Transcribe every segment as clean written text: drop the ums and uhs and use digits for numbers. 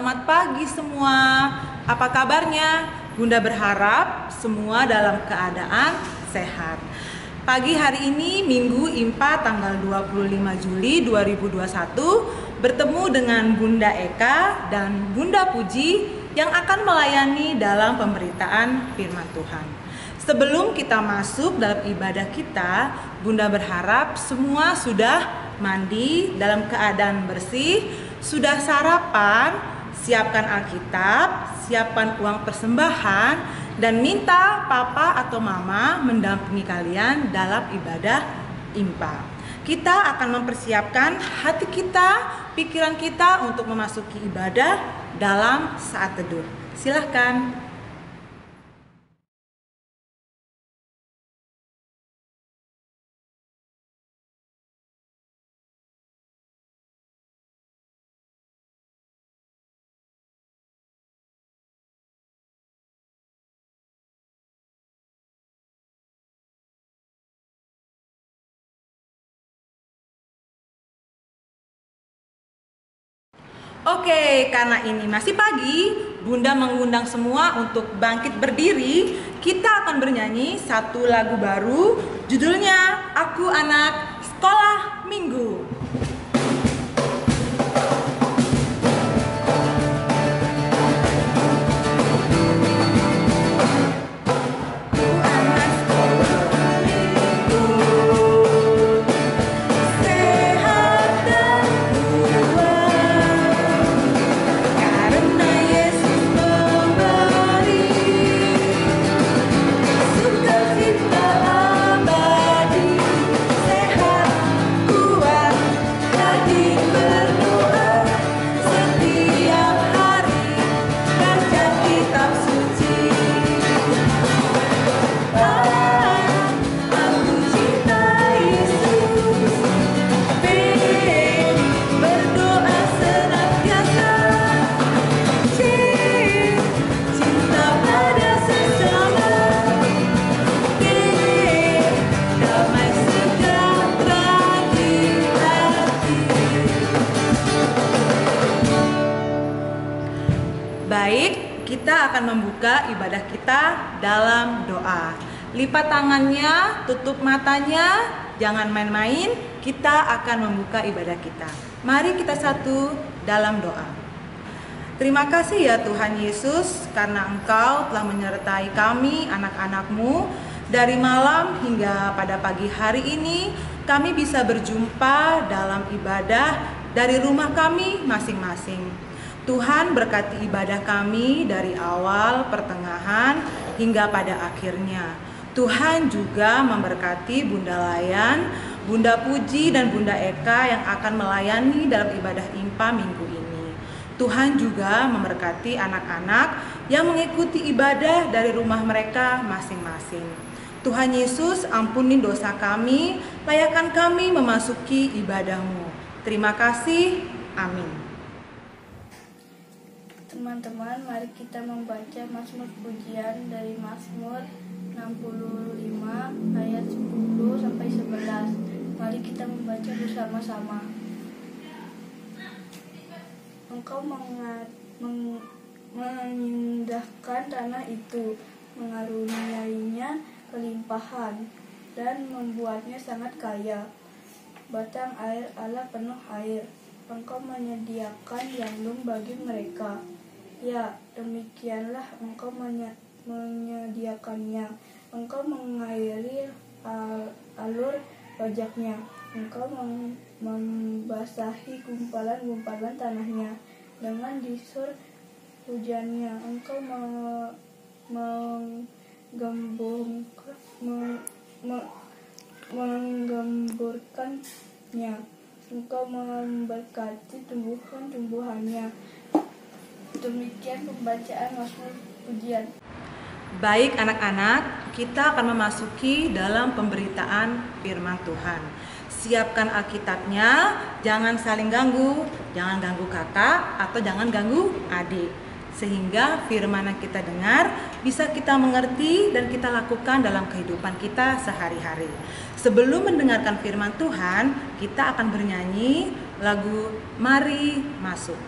selamat pagi semua. Apa kabarnya? Bunda berharap semua dalam keadaan sehat. Pagi hari ini Minggu IMPA tanggal 25 Juli 2021 bertemu dengan Bunda Eka dan Bunda Puji yang akan melayani dalam pemberitaan firman Tuhan. Sebelum kita masuk dalam ibadah kita, Bunda berharap semua sudah mandi dalam keadaan bersih, sudah sarapan, siapkan Alkitab, siapkan uang persembahan, dan minta papa atau mama mendampingi kalian dalam ibadah IMPA. Kita akan mempersiapkan hati kita, pikiran kita untuk memasuki ibadah dalam saat teduh. Silahkan. Oke, karena ini masih pagi, Bunda mengundang semua untuk bangkit berdiri. Kita akan bernyanyi satu lagu baru, judulnya Aku Anak Sekolah Minggu. Baik, kita akan membuka ibadah kita dalam doa. Lipat tangannya, tutup matanya, jangan main-main. Kita akan membuka ibadah kita. Mari kita satu dalam doa. Terima kasih ya Tuhan Yesus, karena Engkau telah menyertai kami, anak-anak-Mu. Dari malam hingga pada pagi hari ini, kami bisa berjumpa dalam ibadah dari rumah kami masing-masing. Tuhan berkati ibadah kami dari awal, pertengahan, hingga pada akhirnya. Tuhan juga memberkati Bunda Layan, Bunda Puji, dan Bunda Eka yang akan melayani dalam ibadah IMPA minggu ini. Tuhan juga memberkati anak-anak yang mengikuti ibadah dari rumah mereka masing-masing. Tuhan Yesus, ampuni dosa kami, layakkan kami memasuki ibadah-Mu. Terima kasih. Amin. Teman-teman, mari kita membaca Mazmur Pujian dari Mazmur 65 ayat 10 sampai 11. Mari kita membaca bersama-sama. Engkau mengindahkan tanah itu, mengaruniainya kelimpahan, dan membuatnya sangat kaya. Batang air Allah penuh air. Engkau menyediakan yandum bagi mereka. Ya, demikianlah Engkau menyediakannya. Engkau mengairi alur wajaknya. Engkau membasahi gumpalan-gumpalan tanahnya dengan disur hujannya. Engkau menggemburkannya. Engkau memberkati tumbuhan-tumbuhannya. Demikian pembacaan Mazmur Pujian. Baik anak-anak, kita akan memasuki dalam pemberitaan firman Tuhan. Siapkan Alkitabnya, jangan saling ganggu, jangan ganggu kakak atau jangan ganggu adik. Sehingga firman yang kita dengar bisa kita mengerti dan kita lakukan dalam kehidupan kita sehari-hari. Sebelum mendengarkan firman Tuhan, kita akan bernyanyi lagu Mari Masuk.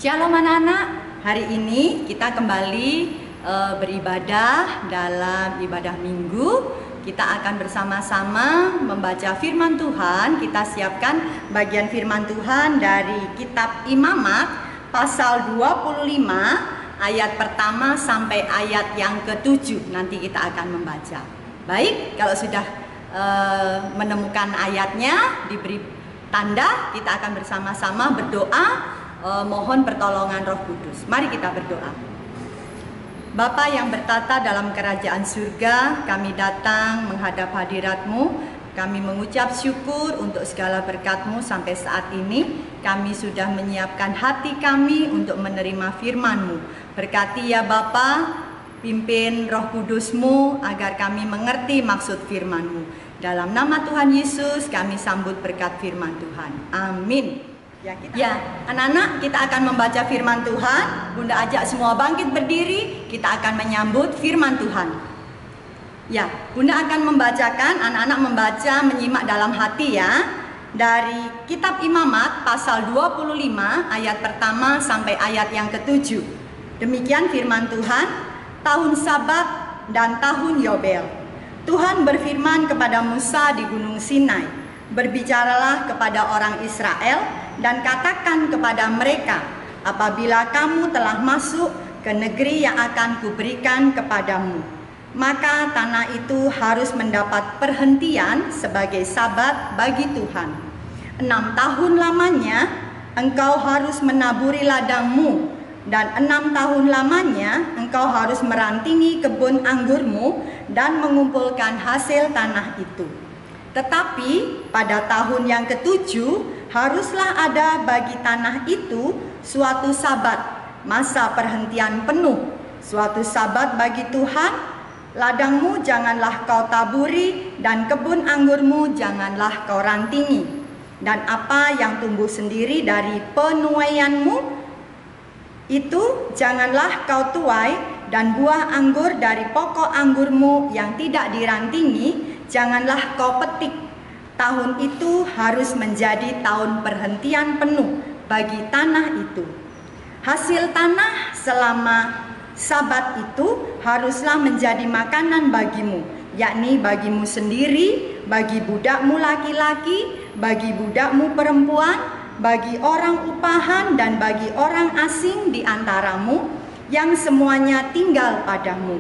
Shalom anak-anak, hari ini kita kembali beribadah dalam ibadah minggu. Kita akan bersama-sama membaca firman Tuhan. Kita siapkan bagian firman Tuhan dari kitab Imamat pasal 25 ayat pertama sampai ayat yang ke-7. Nanti kita akan membaca. Baik, kalau sudah menemukan ayatnya, diberi tanda, kita akan bersama-sama berdoa. Mohon pertolongan Roh Kudus. Mari kita berdoa. Bapa yang bertata dalam kerajaan surga, kami datang menghadap hadirat-Mu. Kami mengucap syukur untuk segala berkat-Mu sampai saat ini. Kami sudah menyiapkan hati kami untuk menerima firman-Mu. Berkati ya Bapa, pimpin Roh Kudus-Mu agar kami mengerti maksud firman-Mu. Dalam nama Tuhan Yesus kami sambut berkat firman Tuhan. Amin. Ya, anak-anak, kita akan membaca firman Tuhan. Bunda ajak semua bangkit berdiri. Kita akan menyambut firman Tuhan. Ya, Bunda akan membacakan, anak-anak membaca, menyimak dalam hati ya. Dari kitab Imamat pasal 25 ayat pertama sampai ayat yang ke-7. Demikian firman Tuhan. Tahun Sabat dan tahun Yobel. Tuhan berfirman kepada Musa di Gunung Sinai. Berbicaralah kepada orang Israel dan katakan kepada mereka, apabila kamu telah masuk ke negeri yang akan kuberikan kepadamu, maka tanah itu harus mendapat perhentian sebagai sabat bagi Tuhan. 6 tahun lamanya engkau harus menaburi ladangmu, dan 6 tahun lamanya engkau harus merantingi kebun anggurmu dan mengumpulkan hasil tanah itu. Tetapi pada tahun yang ke-7 haruslah ada bagi tanah itu suatu sabat, masa perhentian penuh, suatu sabat bagi Tuhan. Ladangmu janganlah kau taburi dan kebun anggurmu janganlah kau rantingi. Dan apa yang tumbuh sendiri dari penuaianmu itu janganlah kau tuai, dan buah anggur dari pokok anggurmu yang tidak dirantingi janganlah kau petik. Tahun itu harus menjadi tahun perhentian penuh bagi tanah itu. Hasil tanah selama sabat itu haruslah menjadi makanan bagimu, yakni bagimu sendiri, bagi budakmu laki-laki, bagi budakmu perempuan, bagi orang upahan dan bagi orang asing di antaramu yang semuanya tinggal padamu,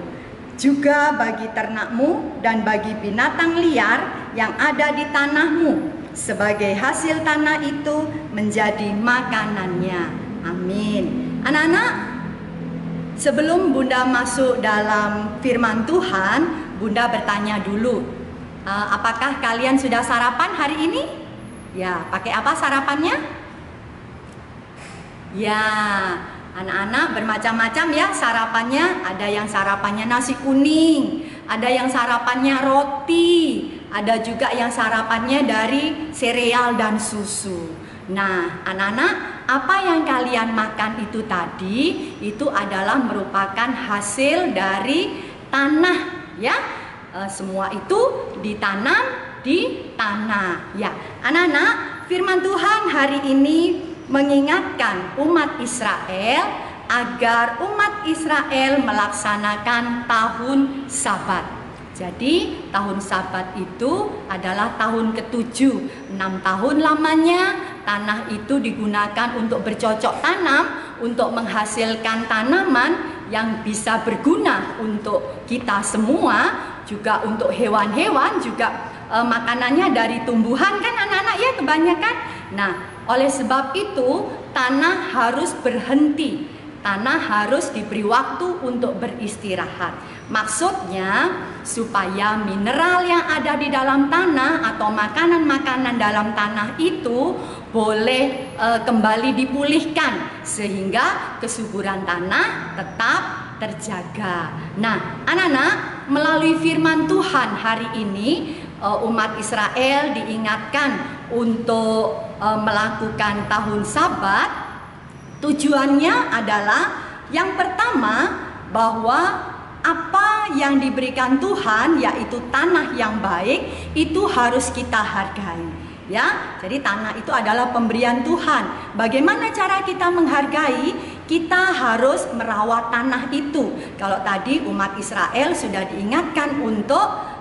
juga bagi ternakmu dan bagi binatang liar yang ada di tanahmu, sebagai hasil tanah itu menjadi makanannya. Amin. Anak-anak, sebelum Bunda masuk dalam firman Tuhan, Bunda bertanya dulu, apakah kalian sudah sarapan hari ini? Ya, pakai apa sarapannya? Ya, anak-anak bermacam-macam ya sarapannya. Ada yang sarapannya nasi kuning, ada yang sarapannya roti, ada juga yang sarapannya dari sereal dan susu. Nah, anak-anak, apa yang kalian makan itu tadi, itu adalah merupakan hasil dari tanah ya. Semua itu ditanam di tanah ya. Anak-anak, firman Tuhan hari ini mengingatkan umat Israel agar umat Israel melaksanakan tahun Sabat. Jadi tahun Sabat itu adalah tahun ke-7. 6 tahun lamanya tanah itu digunakan untuk bercocok tanam, untuk menghasilkan tanaman yang bisa berguna untuk kita semua, juga untuk hewan-hewan, juga makanannya dari tumbuhan kan anak-anak ya kebanyakan. Nah, oleh sebab itu tanah harus berhenti, tanah harus diberi waktu untuk beristirahat. Maksudnya supaya mineral yang ada di dalam tanah atau makanan-makanan dalam tanah itu boleh kembali dipulihkan sehingga kesuburan tanah tetap terjaga. Nah, anak-anak, melalui firman Tuhan hari ini umat Israel diingatkan untuk melakukan tahun Sabat. Tujuannya adalah yang pertama, bahwa apa yang diberikan Tuhan, yaitu tanah yang baik, itu harus kita hargai. Ya, jadi tanah itu adalah pemberian Tuhan. Bagaimana cara kita menghargai? Kita harus merawat tanah itu. Kalau tadi umat Israel sudah diingatkan untuk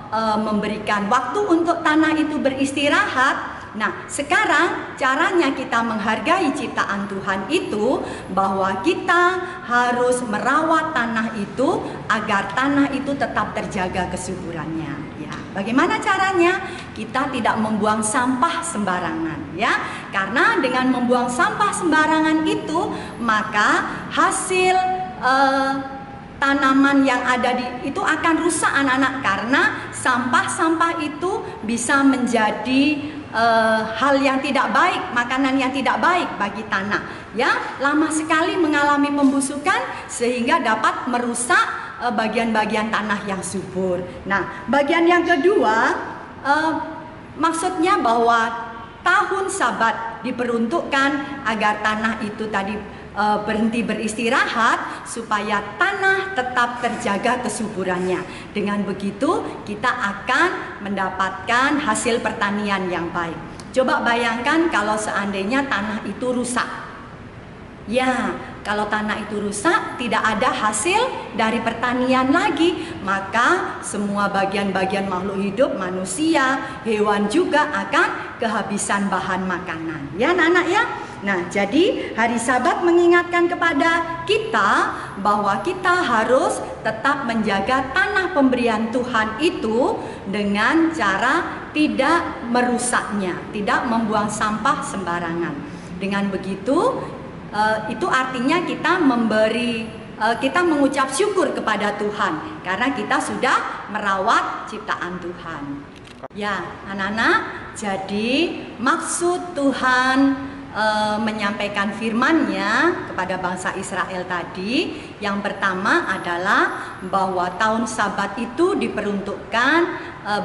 memberikan waktu untuk tanah itu beristirahat. Nah, sekarang caranya kita menghargai ciptaan Tuhan itu bahwa kita harus merawat tanah itu agar tanah itu tetap terjaga kesuburannya. Ya, bagaimana caranya? Kita tidak membuang sampah sembarangan, ya. Karena dengan membuang sampah sembarangan itu, maka hasil tanaman yang ada itu akan rusak anak-anak, karena sampah-sampah itu bisa menjadi hal yang tidak baik, makanan yang tidak baik bagi tanah, ya, lama sekali mengalami pembusukan sehingga dapat merusak bagian-bagian tanah yang subur. Nah, bagian yang kedua, maksudnya bahwa tahun Sabat diperuntukkan agar tanah itu tadi berhenti beristirahat supaya tanah tetap terjaga kesuburannya. Dengan begitu kita akan mendapatkan hasil pertanian yang baik. Coba bayangkan kalau seandainya tanah itu rusak. Ya, kalau tanah itu rusak, tidak ada hasil dari pertanian lagi, maka semua bagian-bagian makhluk hidup, manusia, hewan juga akan kehabisan bahan makanan. Ya, anak-anak ya. Nah, jadi hari Sabat mengingatkan kepada kita bahwa kita harus tetap menjaga tanah pemberian Tuhan itu dengan cara tidak merusaknya, tidak membuang sampah sembarangan. Dengan begitu, itu artinya kita mengucap syukur kepada Tuhan karena kita sudah merawat ciptaan Tuhan. Ya, anak-anak, jadi maksud Tuhan menyampaikan firman-Nya kepada bangsa Israel tadi, yang pertama adalah bahwa tahun Sabat itu diperuntukkan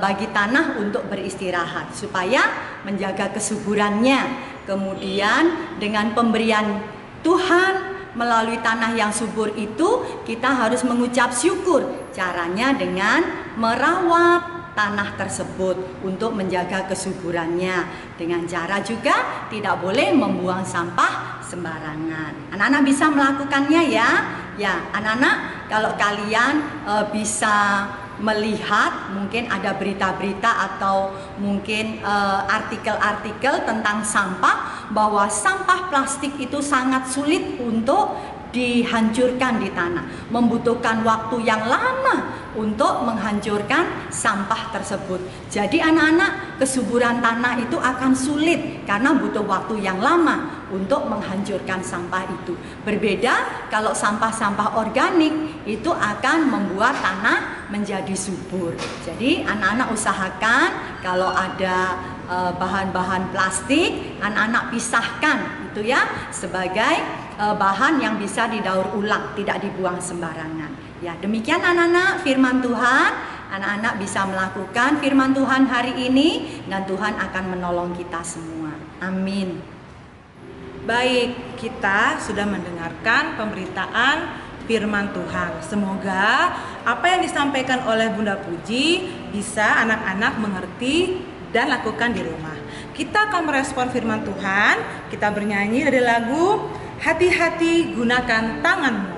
bagi tanah untuk beristirahat supaya menjaga kesuburannya. Kemudian dengan pemberian Tuhan melalui tanah yang subur itu, kita harus mengucap syukur. Caranya dengan merawat tanah tersebut untuk menjaga kesuburannya. Dengan cara juga tidak boleh membuang sampah sembarangan. Anak-anak bisa melakukannya ya. Ya, anak-anak, kalau kalian bisa melihat mungkin ada berita-berita atau mungkin artikel-artikel tentang sampah, bahwa sampah plastik itu sangat sulit untuk dihancurkan di tanah, membutuhkan waktu yang lama untuk menghancurkan sampah tersebut. Jadi anak-anak, kesuburan tanah itu akan sulit karena butuh waktu yang lama untuk menghancurkan sampah itu. Berbeda kalau sampah-sampah organik itu akan membuat tanah menjadi subur. Jadi anak-anak usahakan kalau ada bahan-bahan plastik, anak-anak pisahkan itu ya sebagai bahan yang bisa didaur ulang, tidak dibuang sembarangan. Ya, demikian anak-anak firman Tuhan. Anak-anak bisa melakukan firman Tuhan hari ini dan Tuhan akan menolong kita semua. Amin. Baik, kita sudah mendengarkan pemberitaan firman Tuhan. Semoga apa yang disampaikan oleh Bunda Puji bisa anak-anak mengerti dan lakukan di rumah. Kita akan merespon firman Tuhan. Kita bernyanyi dari lagu Hati-hati Gunakan Tanganmu.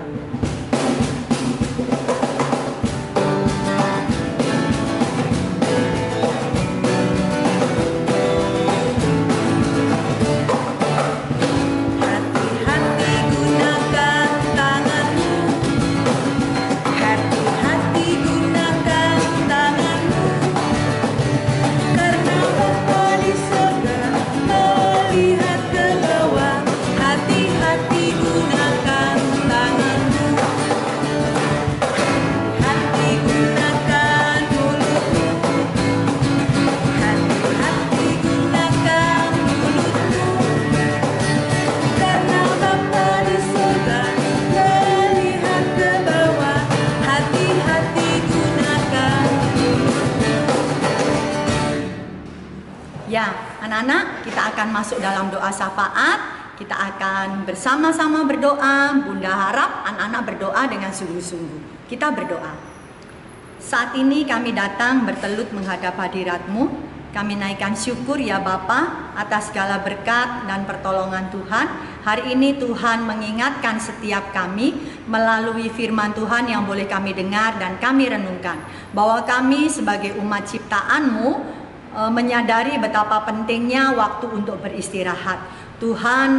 Ya, anak-anak, kita akan masuk dalam doa syafaat. Kita akan bersama-sama berdoa. Bunda harap anak-anak berdoa dengan sungguh-sungguh. Kita berdoa. Saat ini kami datang bertelut menghadap hadirat-Mu. Kami naikkan syukur ya Bapa atas segala berkat dan pertolongan Tuhan. Hari ini Tuhan mengingatkan setiap kami melalui firman Tuhan yang boleh kami dengar dan kami renungkan. Bahwa kami sebagai umat ciptaan-Mu menyadari betapa pentingnya waktu untuk beristirahat. Tuhan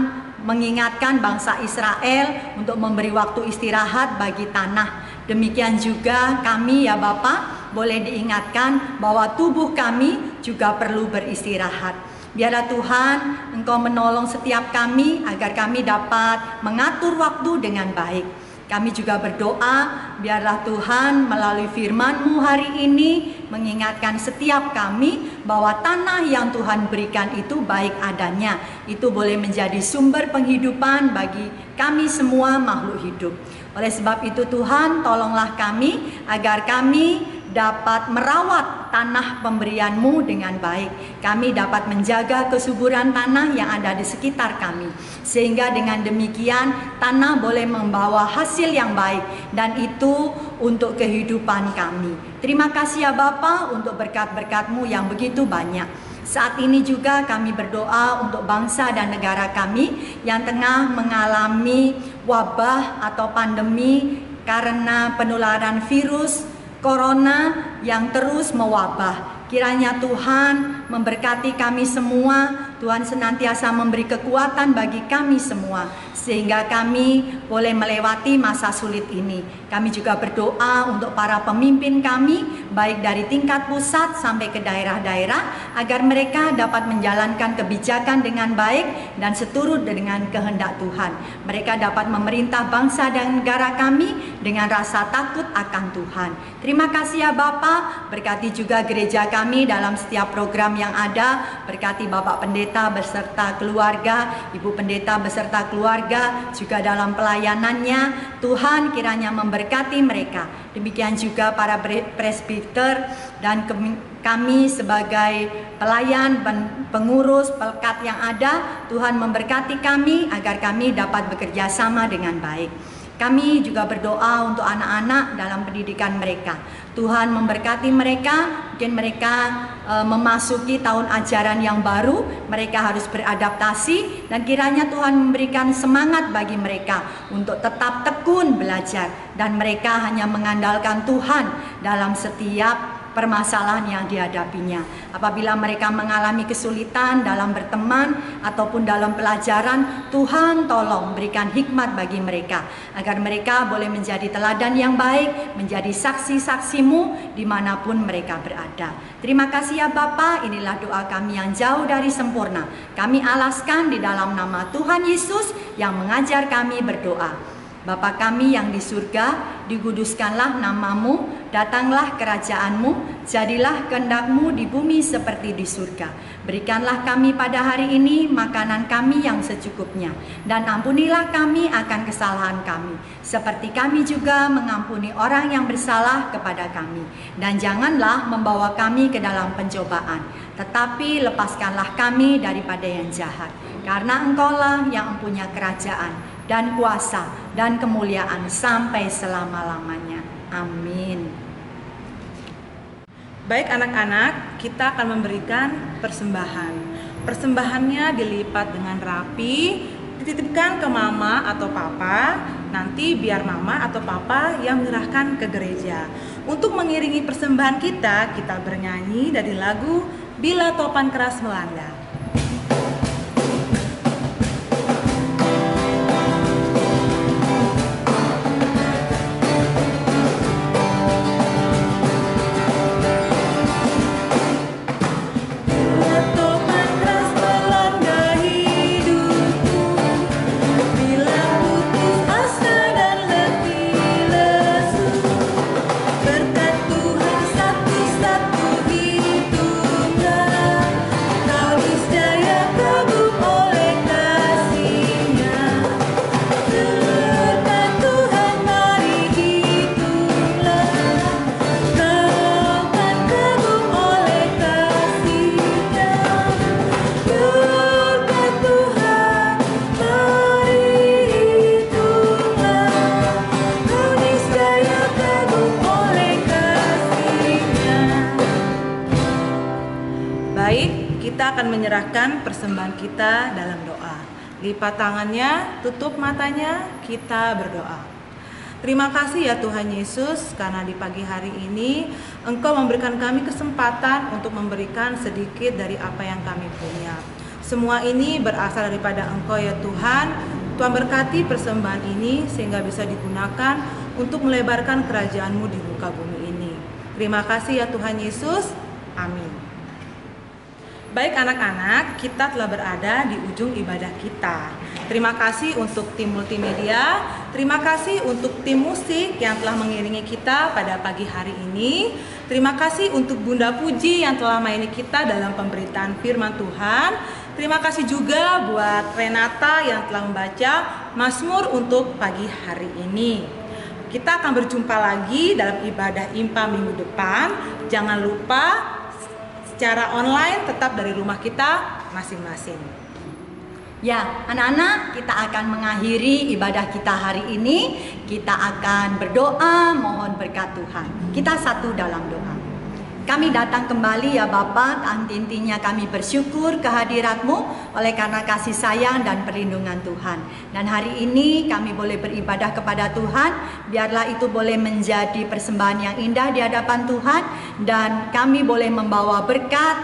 mengingatkan bangsa Israel untuk memberi waktu istirahat bagi tanah. Demikian juga kami ya Bapa boleh diingatkan bahwa tubuh kami juga perlu beristirahat. Biarlah Tuhan Engkau menolong setiap kami agar kami dapat mengatur waktu dengan baik. Kami juga berdoa biarlah Tuhan melalui firman-Mu hari ini mengingatkan setiap kami bahwa tanah yang Tuhan berikan itu baik adanya. Itu boleh menjadi sumber penghidupan bagi kami semua makhluk hidup. Oleh sebab itu Tuhan tolonglah kami agar kami dapat merawat tanah pemberian-Mu dengan baik. Kami dapat menjaga kesuburan tanah yang ada di sekitar kami. Sehingga dengan demikian tanah boleh membawa hasil yang baik. Dan itu untuk kehidupan kami. Terima kasih ya Bapa untuk berkat-berkat-Mu yang begitu banyak. Saat ini juga kami berdoa untuk bangsa dan negara kami yang tengah mengalami wabah atau pandemi karena penularan virus Corona yang terus mewabah. Kiranya Tuhan memberkati kami semua, Tuhan senantiasa memberi kekuatan bagi kami semua, sehingga kami boleh melewati masa sulit ini. Kami juga berdoa untuk para pemimpin kami, baik dari tingkat pusat sampai ke daerah-daerah, agar mereka dapat menjalankan kebijakan dengan baik dan seturut dengan kehendak Tuhan. Mereka dapat memerintah bangsa dan negara kami dengan rasa takut akan Tuhan. Terima kasih ya Bapa, berkati juga gereja kami dalam setiap program yang ada. Berkati Bapak Pendeta beserta keluarga, Ibu Pendeta beserta keluarga, juga dalam pelayanannya. Tuhan kiranya memberkati mereka. Demikian juga para presbiter dan kami sebagai pelayan, pengurus, pelekat yang ada. Tuhan memberkati kami agar kami dapat bekerja sama dengan baik. Kami juga berdoa untuk anak-anak dalam pendidikan mereka. Tuhan memberkati mereka, mungkin mereka memasuki tahun ajaran yang baru, mereka harus beradaptasi, dan kiranya Tuhan memberikan semangat bagi mereka untuk tetap tekun belajar, dan mereka hanya mengandalkan Tuhan dalam setiap permasalahan yang dihadapinya. Apabila mereka mengalami kesulitan dalam berteman ataupun dalam pelajaran, Tuhan tolong berikan hikmat bagi mereka agar mereka boleh menjadi teladan yang baik, menjadi saksi-saksi-Mu dimanapun mereka berada. Terima kasih ya Bapa, inilah doa kami yang jauh dari sempurna. Kami alaskan di dalam nama Tuhan Yesus yang mengajar kami berdoa. Bapa kami yang di surga, dikuduskanlah nama-Mu, datanglah kerajaan-Mu, jadilah kehendak-Mu di bumi seperti di surga. Berikanlah kami pada hari ini makanan kami yang secukupnya, dan ampunilah kami akan kesalahan kami, seperti kami juga mengampuni orang yang bersalah kepada kami. Dan janganlah membawa kami ke dalam pencobaan, tetapi lepaskanlah kami daripada yang jahat. Karena Engkaulah yang mempunyai kerajaan dan kuasa dan kemuliaan sampai selama-lamanya. Amin. Baik anak-anak, kita akan memberikan persembahan. Persembahannya dilipat dengan rapi, dititipkan ke mama atau papa. Nanti biar mama atau papa yang menyerahkan ke gereja. Untuk mengiringi persembahan kita bernyanyi dari lagu Bila Topan Keras Melanda. Tuhan satu-satu hidupnya, kau akan menyerahkan persembahan kita dalam doa. Lipat tangannya, tutup matanya, kita berdoa. Terima kasih ya Tuhan Yesus, karena di pagi hari ini Engkau memberikan kami kesempatan untuk memberikan sedikit dari apa yang kami punya. Semua ini berasal daripada Engkau ya Tuhan. Tuhan berkati persembahan ini sehingga bisa digunakan untuk melebarkan kerajaan-Mu di muka bumi ini. Terima kasih ya Tuhan Yesus. Amin. Baik anak-anak, kita telah berada di ujung ibadah kita. Terima kasih untuk tim multimedia, terima kasih untuk tim musik yang telah mengiringi kita pada pagi hari ini. Terima kasih untuk Bunda Puji yang telah melayani kita dalam pemberitaan firman Tuhan. Terima kasih juga buat Renata yang telah membaca Mazmur untuk pagi hari ini. Kita akan berjumpa lagi dalam ibadah IMPA minggu depan. Jangan lupa secara online tetap dari rumah kita masing-masing. Ya, anak-anak, kita akan mengakhiri ibadah kita hari ini. Kita akan berdoa mohon berkat Tuhan. Kita satu dalam doa. Kami datang kembali ya Bapa, intinya kami bersyukur kehadirat-Mu oleh karena kasih sayang dan perlindungan Tuhan. Dan hari ini kami boleh beribadah kepada Tuhan, biarlah itu boleh menjadi persembahan yang indah di hadapan Tuhan. Dan kami boleh membawa berkat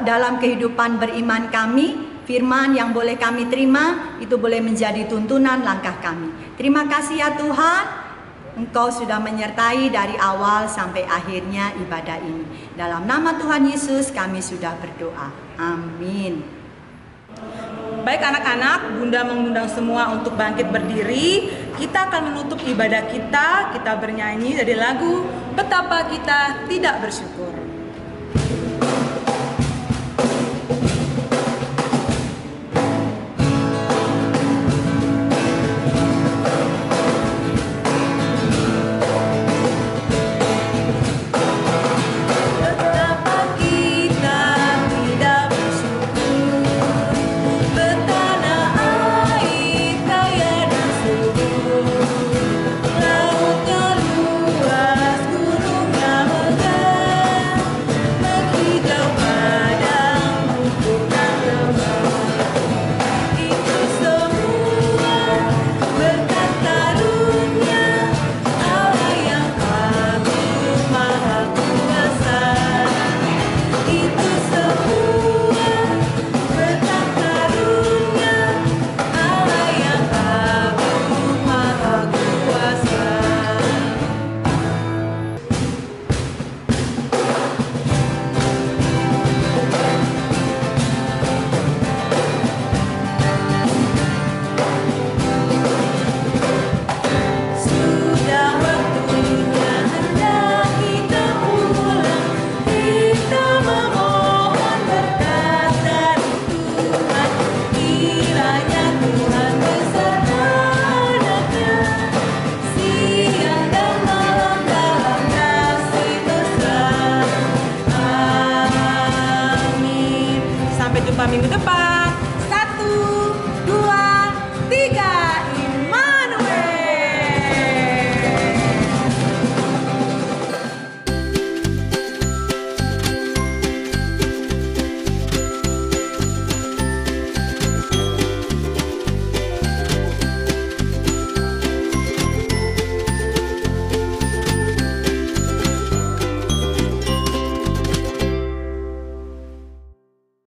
dalam kehidupan beriman kami. Firman yang boleh kami terima, itu boleh menjadi tuntunan langkah kami. Terima kasih ya Tuhan. Engkau sudah menyertai dari awal sampai akhirnya ibadah ini. Dalam nama Tuhan Yesus kami sudah berdoa. Amin. Baik anak-anak, Bunda mengundang semua untuk bangkit berdiri. Kita akan menutup ibadah kita. Kita bernyanyi dari lagu Betapa Kita Tidak Bersyukur. Sampai jumpa minggu depan.